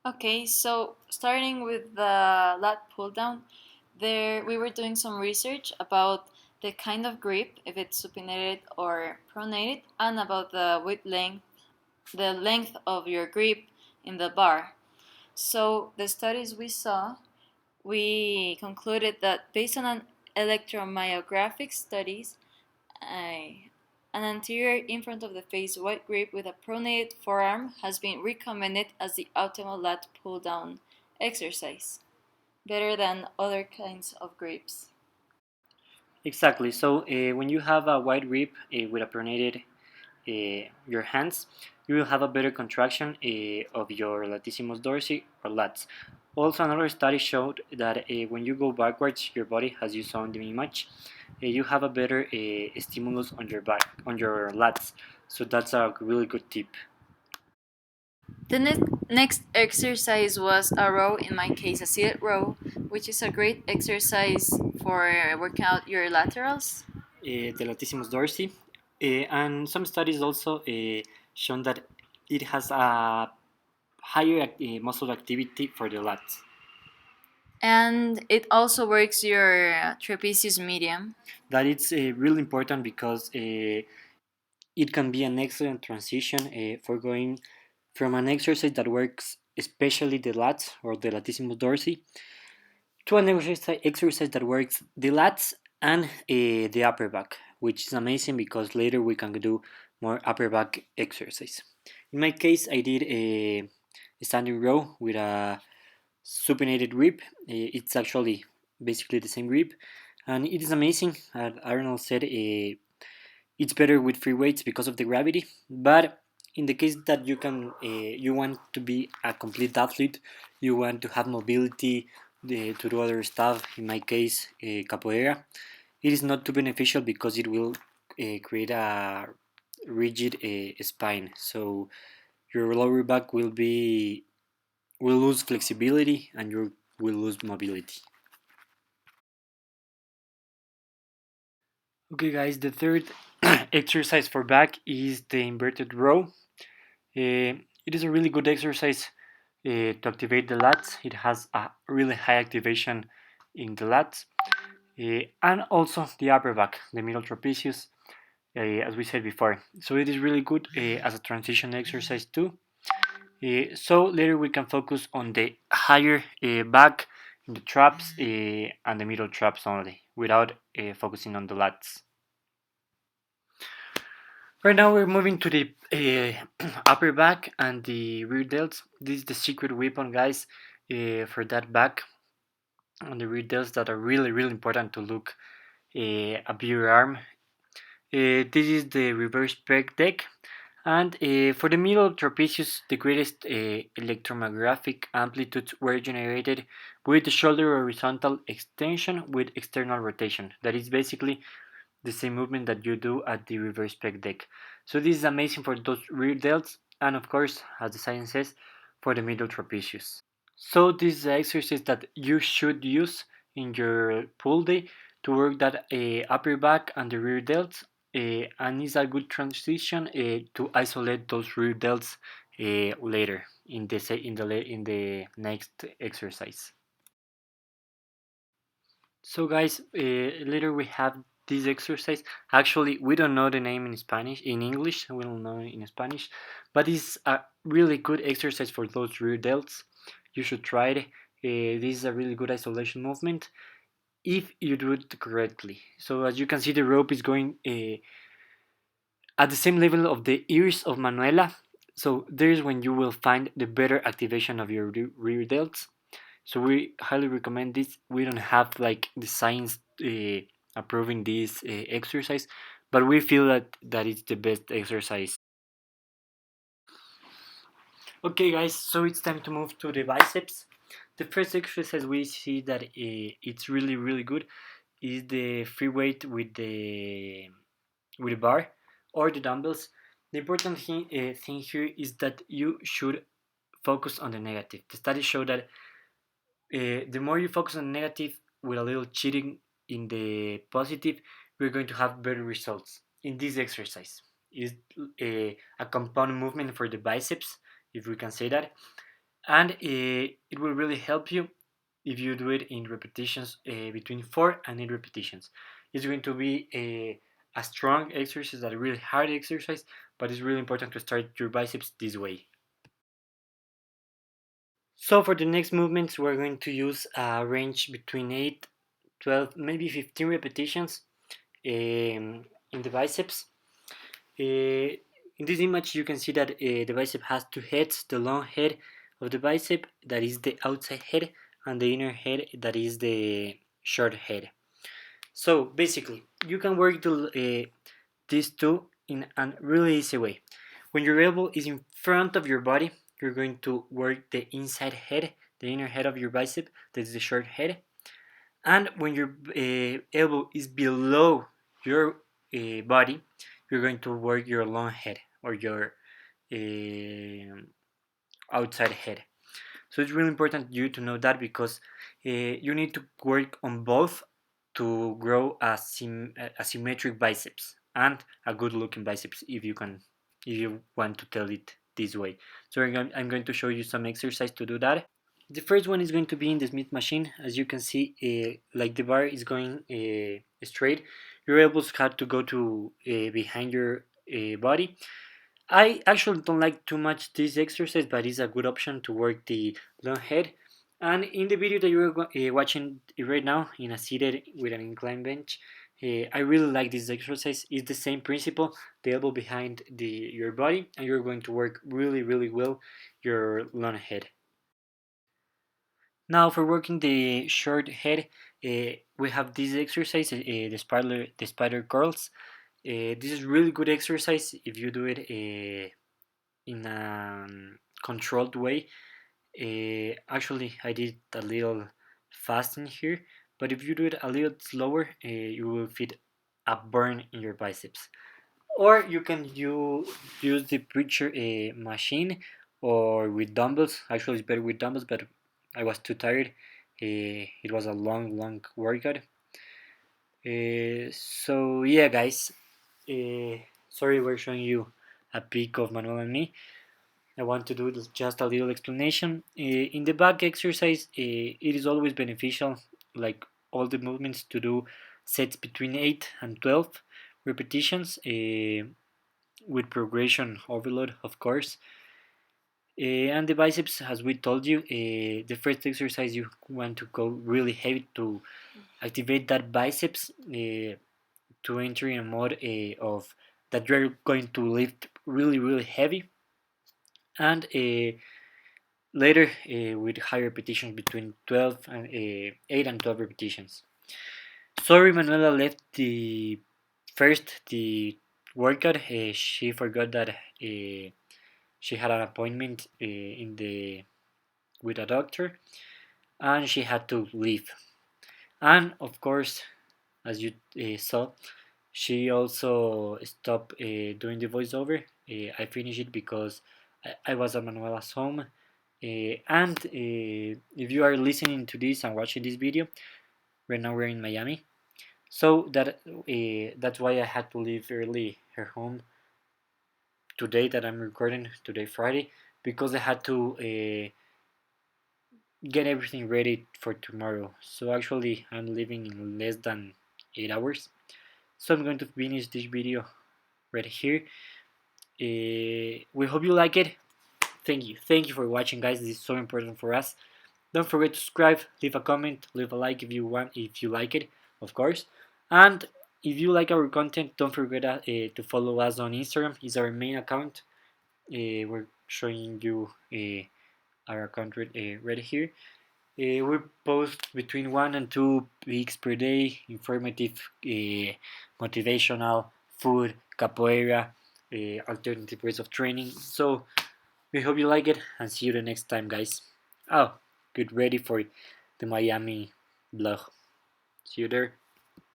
Okay, so starting with the lat pull down, there we were doing some research about the kind of grip, if it's supinated or pronated, and about the length of your grip in the bar. So the studies we saw, we concluded that based on an electromyographic studies, an anterior in front of the face wide grip with a pronated forearm has been recommended as the optimal lat pull down exercise, better than other kinds of grips. Exactly. So when you have a wide grip with a pronated your hands, you will have a better contraction of your latissimus dorsi or lats. Also, another study showed that when you go backwards, your body, as you saw in the image, you have a better stimulus on your back, on your lats. So that's a really good tip. The next exercise was a row, in my case, a seated row, which is a great exercise for working out your laterals. The latissimus dorsi, and some studies also shown that it has a higher muscle activity for the lats. And it also works your trapezius medium. That it's really important because it can be an excellent transition for going from an exercise that works especially the lats or the latissimus dorsi to an exercise that works the lats and the upper back, which is amazing because later we can do more upper back exercise. In my case, I did a standing row with a supinated grip. It's actually basically the same grip, and it is amazing. As Arnold said, it's better with free weights because of the gravity. But in the case that you want to be a complete athlete, you want to have mobility to do other stuff. In my case, capoeira, it is not too beneficial because it will create a rigid spine. So your lower back will lose flexibility and you will lose mobility. Okay, guys, the third exercise for back is the inverted row. It is a really good exercise to activate the lats. It has a really high activation in the lats and also the upper back, the middle trapezius, as we said before. So it is really good as a transition exercise too. So later we can focus on the higher back in the traps and the middle traps only, without focusing on the lats. Right now we're moving to the upper back and the rear delts. This is the secret weapon, guys, for that back and the rear delts that are really important to look a your arm. This is the reverse pec deck. And for the middle trapezius, the greatest electromyographic amplitudes were generated with the shoulder horizontal extension with external rotation. That is basically the same movement that you do at the reverse pec deck. So this is amazing for those rear delts and of course, as the sign says, for the middle trapezius. So this is an exercise that you should use in your pull day to work that upper back and the rear delts, and is a good transition to isolate those rear delts later in the next exercise. So guys, later we have this exercise. Actually, we don't know the name in Spanish, in English. We don't know it in Spanish, but it's a really good exercise for those rear delts. You should try it. This is a really good isolation movement if you do it correctly. So as you can see, the rope is going at the same level of the ears of Manuela. So there's when you will find the better activation of your rear delts. So we highly recommend this. We don't have like the science approving this exercise, but we feel that it's the best exercise. Okay, guys, so it's time to move to the biceps. The first exercise we see that it's really good is the free weight with the bar or the dumbbells. The important thing here is that you should focus on the negative. The studies show that the more you focus on negative with a little cheating in the positive, we're going to have better results. In this exercise is a compound movement for the biceps, if we can say that. and it will really help you if you do it in repetitions between 4 and 8 repetitions. It's going to be a strong exercise, a really hard exercise, but it's really important to start your biceps this way. So for the next movements, we're going to use a range between 8, 12, maybe 15 repetitions in the biceps. In this image, you can see that the bicep has two heads: the long head of the bicep, that is the outside head, and the inner head, that is the short head. So basically, you can work these two in a really easy way. When your elbow is in front of your body, you're going to work the inside head, the inner head of your bicep, that is the short head. And when your elbow is below your body, you're going to work your long head or your uh, outside head. So it's really important you to know that, because you need to work on both to grow a symmetric biceps and a good looking biceps, if you want to tell it this way. So I'm going to show you some exercise to do that. The first one is going to be in the Smith machine. As you can see, like the bar is going straight, your elbows have to go to behind your body. I actually don't like too much this exercise, but it's a good option to work the long head. And in the video that you're watching right now, in a seated with an incline bench, I really like this exercise. It's the same principle, the elbow behind your body, and you're going to work really, really well your long head. Now for working the short head, we have this exercise, the spider curls. This is really good exercise if you do it in a controlled way. Actually, I did a little fast in here, but if you do it a little slower, you will feel a burn in your biceps. Or you can use the preacher machine, or with dumbbells. Actually, it's better with dumbbells, but I was too tired. It was a long, long workout. So yeah, guys. Uh, Sorry, we're showing you a pic of Manuel and me. I want to do just a little explanation. In the back exercise, it is always beneficial, like all the movements, to do sets between 8 and 12 repetitions with progression overload, of course. And the biceps, as we told you, the first exercise you want to go really heavy to activate that biceps, to enter in a mode of that you're going to lift really, really heavy. And later with high repetitions between 12 and 8 and 12 repetitions. Sorry, Manuela left the workout. She forgot that she had an appointment in the with a doctor, and she had to leave. And of course, as you saw, she also stopped doing the voiceover. I finished it because I was at Manuela's home. And if you are listening to this and watching this video, right now we're in Miami. So that's why I had to leave early her home today that I'm recording, today Friday, because I had to get everything ready for tomorrow. So actually I'm leaving in less than 8 hours. So I'm going to finish this video right here. We hope you like it. Thank you for watching, guys. This is so important for us. Don't forget to subscribe, leave a comment, leave a like if you like it, of course. And if you like our content, don't forget to follow us on Instagram. It's our main account. We're showing you our account right here. We post between 1 and 2 weeks per day, informative, motivational, food, capoeira, alternative ways of training. So we hope you like it, and see you the next time, guys. Oh, get ready for the Miami vlog. See you there.